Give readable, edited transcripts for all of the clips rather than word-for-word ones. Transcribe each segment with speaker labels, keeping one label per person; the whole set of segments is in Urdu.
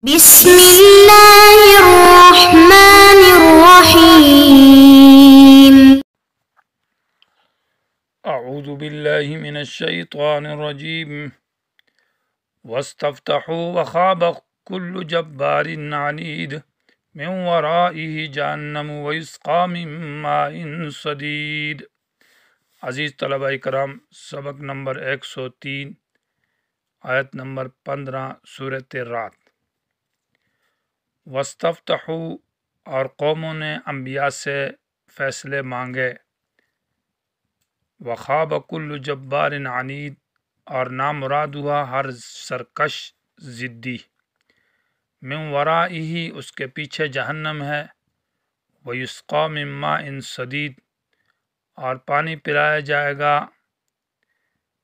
Speaker 1: بسم الله الرحمن الرحيم.
Speaker 2: أعوذ بالله من الشيطان الرجيم. واستفتحوا وخاب كل جبار عنيد من ورائه جہنم ويسقى من ماء صديد. عزیز طلبہ کرام، سبق نمبر 103 آیت نمبر 15 سورۃ الرعد. واستفتحوا، اور قوموں نے انبیاء سے فیصلے مانگے. وخاب کل جبار عنید، اور نامراد ہوا ہر سرکش ضدی. من ورائہ، اس کے پیچھے جہنم ہے. ویسقی من ماء صدید، اور پانی پلایا جائے گا.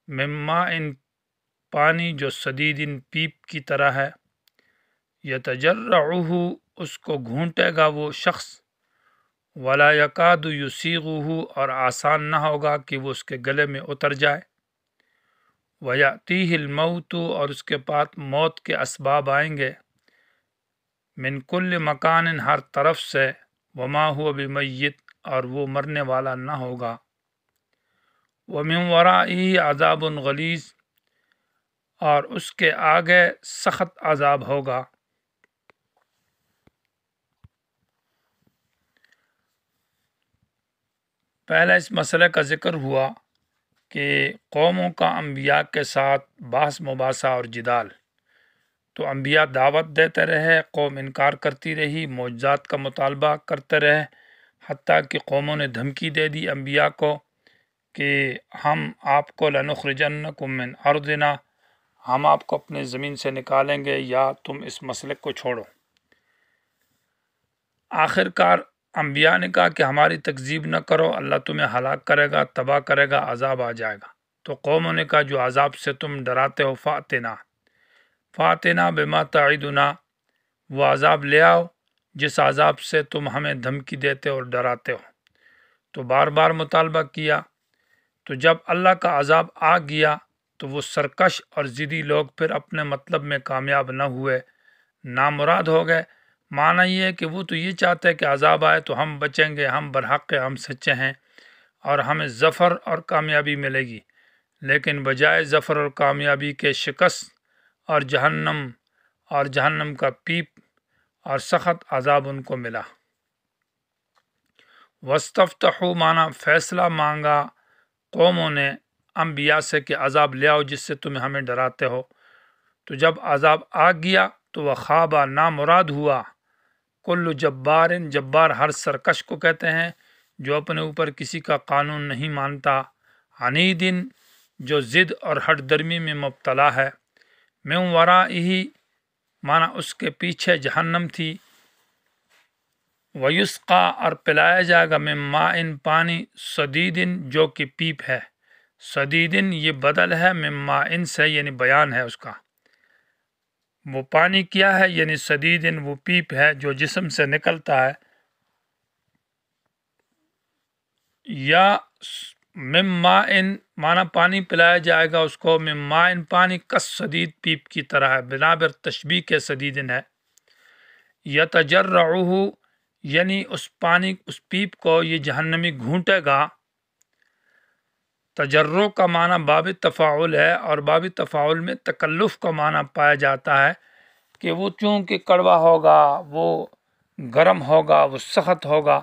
Speaker 2: من ماء، پانی جو صدید پیپ کی طرح ہے. یتجرعہ، اس کو گھونٹے گا وہ شخص. ولا یکاد یسیغہ، اور آسان نہ ہوگا کہ وہ اس کے گلے میں اتر جائے. ویأتیہ الموت، اور اس کے پاس موت کے اسباب آئیں گے. من کل مکان، ہر طرف سے. وما هو بمیت، اور وہ مرنے والا نہ ہوگا. ومن ورائہ عذاب غلیظ، اور اس کے آگے سخت عذاب ہوگا. پہلے اس مسئلے کا ذکر ہوا کہ قوموں کا انبیاء کے ساتھ بحث مباحثہ اور جدال. تو انبیاء دعوت دیتے رہے، قوم انکار کرتی رہی، معجزات کا مطالبہ کرتے رہے، حتیٰ کہ قوموں نے دھمکی دے دی انبیاء کو کہ ہم آپ کو لنخرجنکم من ارضنا، ہم آپ کو اپنے زمین سے نکالیں گے یا تم اس مسلک کو چھوڑو. آخر کار انبیاء نے کہا کہ ہماری تکذیب نہ کرو، اللہ تمہیں ہلاک کرے گا، تباہ کرے گا، عذاب آ جائے گا. تو قوموں نے کہا جو عذاب سے تم ڈراتے ہو فاتنا بما تعدنا، وہ عذاب لے آؤ جس عذاب سے تم ہمیں دھمکی دیتے اور ڈراتے ہو. تو بار بار مطالبہ کیا. تو جب اللہ کا عذاب آ گیا تو وہ سرکش اور ضدی لوگ پھر اپنے مطلب میں کامیاب نہ ہوئے، نامراد ہو گئے. معنی یہ ہے کہ وہ تو یہ چاہتے ہیں کہ عذاب آئے تو ہم بچیں گے، ہم برحق ہیں، ہم سچے ہیں اور ہمیں ظفر اور کامیابی ملے گی. لیکن بجائے ظفر اور کامیابی کے شکست اور جہنم کا پیپ اور سخت عذاب ان کو ملا. واستفتحوا، معنی فیصلہ مانگا قوموں نے انبیاء سے کہ عذاب لے آؤ جس سے تمہیں ہمیں ڈراتے ہو. تو جب عذاب آ گیا تو وہ خوابہ، نامراد ہوا. کل جبار، جبار ہر سرکش کو کہتے ہیں جو اپنے اوپر کسی کا قانون نہیں مانتا. عنید، جو ضد اور ہٹ درمی میں مبتلا ہے. من ورائہ، معنی اس کے پیچھے جہنم تھی. ویسقی، اور پلایا جائے گا. من ماء، پانی. صدید، جو کہ پیپ ہے. صدید یہ بدل ہے من ماء سے، یعنی بیان ہے اس کا. وہ پانی کیا ہے؟ یعنی صدید وہ پیپ ہے جو جسم سے نکلتا ہے. یا من ماء، معنی پانی پلایا جائے گا اس کو. من ماء، پانی. کس صدید، پیپ کی طرح ہے، بنابر تشبیہ کے صدید ہے. یتجرعہ، یعنی اس پانی، اس پیپ کو یہ جہنمی گھونٹے گا. تجرع کا معنی باب تفاعل ہے، اور باب تفاعل میں تکلف کا معنی پایا جاتا ہے کہ وہ چونکہ کڑوا ہوگا، وہ گرم ہوگا، وہ سخت ہوگا،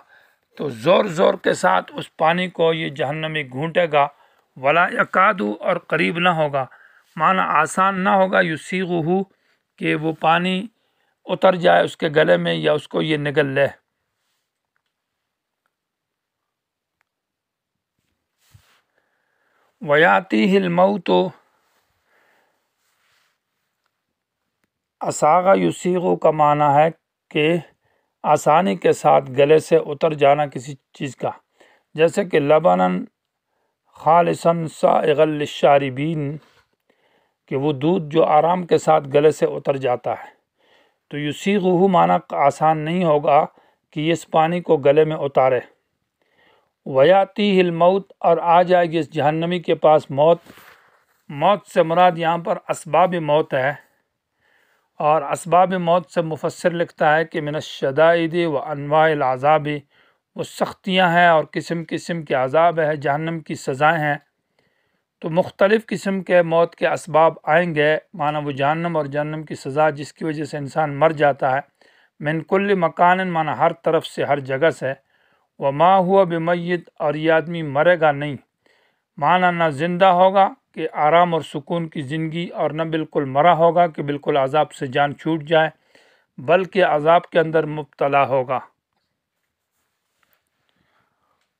Speaker 2: تو زور زور کے ساتھ اس پانی کو یہ جہنمی گھونٹے گا. ولا یکاد، اور قریب نہ ہوگا، معنی آسان نہ ہوگا. یسیغہ، کہ وہ پانی اتر جائے اس کے گلے میں یا اس کو یہ نگل لے. ویاتیہ الموت، اساغ یسیغ کا معنی ہے کہ آسانی کے ساتھ گلے سے اتر جانا کسی چیز کا، جیسے کہ لبنا خالصا سائغا للشاربین، کہ وہ دودھ جو آرام کے ساتھ گلے سے اتر جاتا ہے. تو یسیغہ معنی آسان نہیں ہوگا کہ اس پانی کو گلے میں اتارے. ویاتیہ الموت، اور آ جائے گی اس جہنمی کے پاس موت. موت سے مراد یہاں پر اسباب موت ہے. اور اسباب موت سے مفسر لکھتا ہے کہ من الشدائد و انواع العذاب، وہ سختیاں ہیں اور قسم قسم کے عذاب ہے، جہنم کی سزائیں ہیں۔ تو مختلف قسم کے موت کے اسباب آئیں گے، معنی وہ جہنم اور جہنم کی سزا جس کی وجہ سے انسان مر جاتا ہے۔ من کل مکان، معنی ہر طرف سے، ہر جگہ سے۔ وما ہوا بمیت، اور یہ آدمی مرے گا نہیں، معنی نہ زندہ ہوگا کہ آرام اور سکون کی زندگی، اور نہ بالکل مرا ہوگا کہ بالکل عذاب سے جان چھوٹ جائے، بلکہ عذاب کے اندر مبتلا ہوگا۔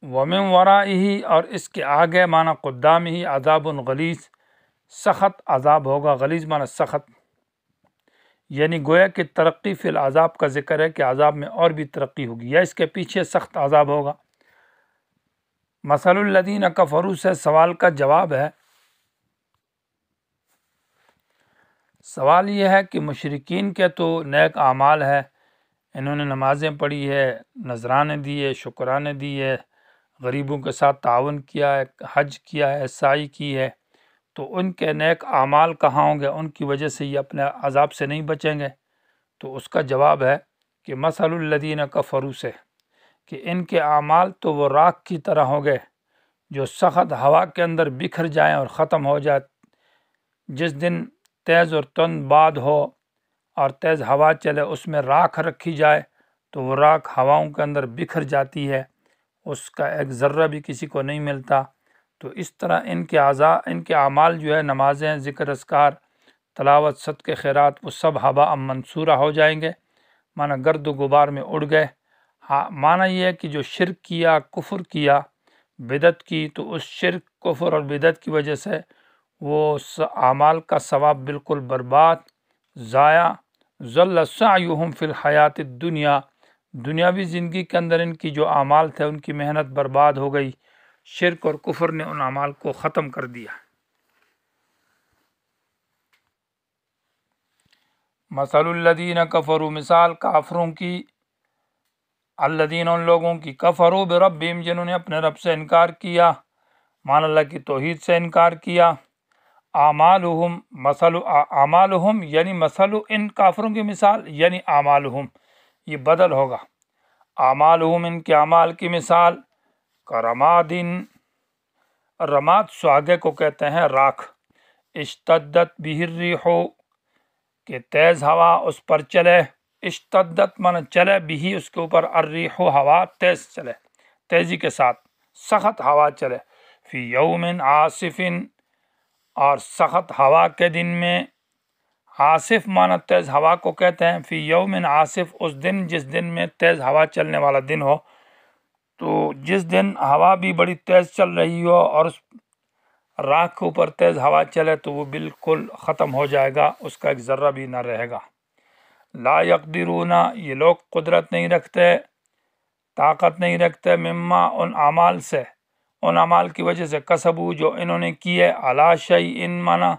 Speaker 2: ومن ورائہ، اور اس کے آگے معنی قدام ہی، عذاب غلیظ، سخت عذاب ہوگا۔ غلیظ معنی سخت، یعنی گویا کہ ترقی فی العذاب کا ذکر ہے کہ عذاب میں اور بھی ترقی ہوگی، یا اس کے پیچھے سخت عذاب ہوگا۔ مثل الذین کفروا سے سوال کا جواب ہے۔ سوال یہ ہے کہ مشرکین کے تو نیک اعمال ہے، انہوں نے نمازیں پڑھی ہے، نذرانے دیے، شکرانے دیے، غریبوں کے ساتھ تعاون کیا ہے، حج کیا ہے، سعی کی ہے، تو ان کے نیک اعمال کہاں ہوں گے؟ ان کی وجہ سے یہ اپنے عذاب سے نہیں بچیں گے۔ تو اس کا جواب ہے کہ مثل الذین کفروا سے، کہ ان کے اعمال تو وہ راکھ کی طرح ہوں گے جو سخت ہوا کے اندر بکھر جائیں اور ختم ہو جائے۔ جس دن تیز اور تند باد ہو اور تیز ہوا چلے، اس میں راکھ رکھی جائے تو وہ راکھ ہواؤں کے اندر بکھر جاتی ہے، اس کا ایک ذرہ بھی کسی کو نہیں ملتا۔ تو اس طرح ان کے اعمال جو ہے، نمازیں، ذکر اذکار، تلاوت، صدقے، خیرات، وہ سب ہوا منصورہ ہو جائیں گے، معنی گرد و غبار میں اڑ گئے۔ معنی یہ ہے کہ جو شرک کیا، کفر کیا، بدعت کی، تو اس شرک، کفر اور بدعت کی وجہ سے وہ اعمال کا ثواب بالکل برباد، ضائع۔ ضل سعیہم فی الحیات الدنیا، دنیاوی زندگی کے اندر ان کی جو اعمال تھے ان کی محنت برباد ہو گئی، شرک اور کفر نے ان اعمال کو ختم کر دیا۔ مثل الذین کفروا، مثال کافروں کی، الذین، ان لوگوں کی، کفروا بربہم، جنہوں نے اپنے رب سے انکار کیا، مان اللہ کی توحید سے انکار کیا۔ اعمالہم، مثل اعمالہم، یعنی مثل ان کافروں کی مثال، یعنی اعمالہم، یہ بدل ہوگا۔ اعمالہم، ان کے اعمال کی مثال، کرمادن، رماد سہاگے کو کہتے ہیں، راکھ، اشتدت بہ الریح، کہ تیز ہوا اس پر چلے، اشتدت من چلے، بھی اس کے اوپر، الریح ہوا تیز چلے، تیزی کے ساتھ سخت ہوا چلے، فی یوم عاصف، اور سخت ہوا کے دن میں، عاصف معنی تیز ہوا کو کہتے ہیں، فی یوم عاصف، اس دن جس دن میں تیز ہوا چلنے والا دن ہو۔ تو جس دن ہوا بھی بڑی تیز چل رہی ہو اور اس راکھ کے اوپر تیز ہوا چلے تو وہ بالکل ختم ہو جائے گا، اس کا ایک ذرہ بھی نہ رہے گا۔ لا یقدرون، یہ لوگ قدرت نہیں رکھتے، طاقت نہیں رکھتے، مما، ان اعمال سے، ان اعمال کی وجہ سے، کسبو، جو انہوں نے کیے، علی شیء، معنی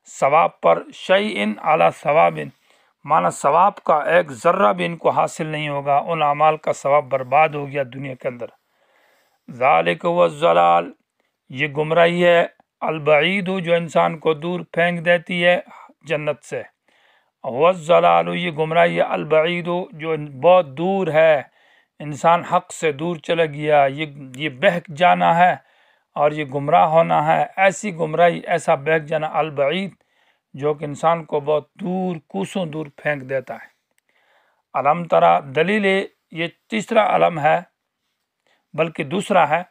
Speaker 2: ثواب پر، شیء علی ثواب، معنی ثواب کا ایک ذرہ بھی ان کو حاصل نہیں ہوگا، ان اعمال کا ثواب برباد ہو گیا دنیا کے اندر۔ ذالک هو الضلال، یہ گمراہی ہے، البعید، جو انسان کو دور پھینک دیتی ہے جنت سے۔ هو الضلال، یہ گمراہی ہے، البعید، جو بہت دور ہے، انسان حق سے دور چلا گیا، یہ بہک جانا ہے اور یہ گمراہ ہونا ہے، ایسی گمراہی، ایسا بہک جانا، البعید، جو کہ انسان کو بہت دور، کوسوں دور پھینک دیتا ہے۔ علم ترا، دلیل یہ تیسرا علم ہے، بلکہ دوسرا ہے،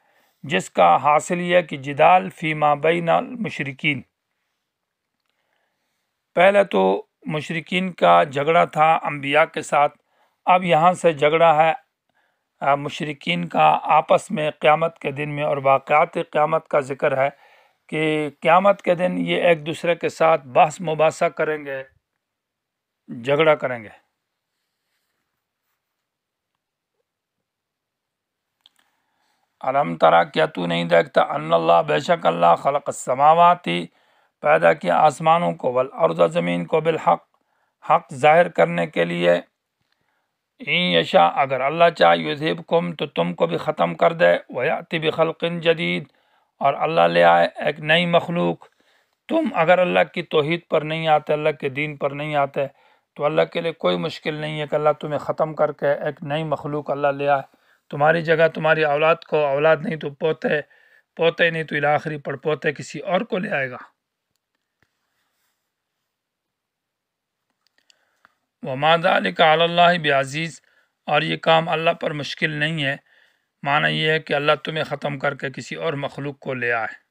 Speaker 2: جس کا حاصل یہ ہے کہ جدال فیما بین المشرکین، پہلے تو مشرکین کا جھگڑا تھا انبیاء کے ساتھ، اب یہاں سے جھگڑا ہے مشرکین کا آپس میں قیامت کے دن میں، اور واقعات قیامت کا ذکر ہے کہ قیامت کے دن یہ ایک دوسرے کے ساتھ بحث مباحثہ کریں گے، جھگڑا کریں گے۔ علم ترا، کیا تو نہیں دیکھتا، ان اللہ، بے شک اللہ، خلق السماوات، پیدا کیا آسمانوں کو، والارض، زمین کو، بالحق، حق ظاہر کرنے کے لیے، ان یشاء، اگر اللہ چاہے، یذہبکم، تو تم کو بھی ختم کر دے، ویأتی بخلق جدید، اور اللہ لے آئے ایک نئی مخلوق۔ تم اگر اللہ کی توحید پر نہیں آتے، اللہ کے دین پر نہیں آتے، تو اللہ کے لیے کوئی مشکل نہیں ہے کہ اللہ تمہیں ختم کر کے ایک نئی مخلوق اللہ لے آئے. تمہاری جگہ تمہاری اولاد کو، اولاد نہیں تو پوتے، پوتے نہیں تو آخری پڑ پوتے کسی اور کو لے آئے گا. وما ذلک علی اللہ بعزیز، اور یہ کام اللہ پر مشکل نہیں ہے. معنی یہ ہے کہ اللہ تمہیں ختم کر کے کسی اور مخلوق کو لے آئے.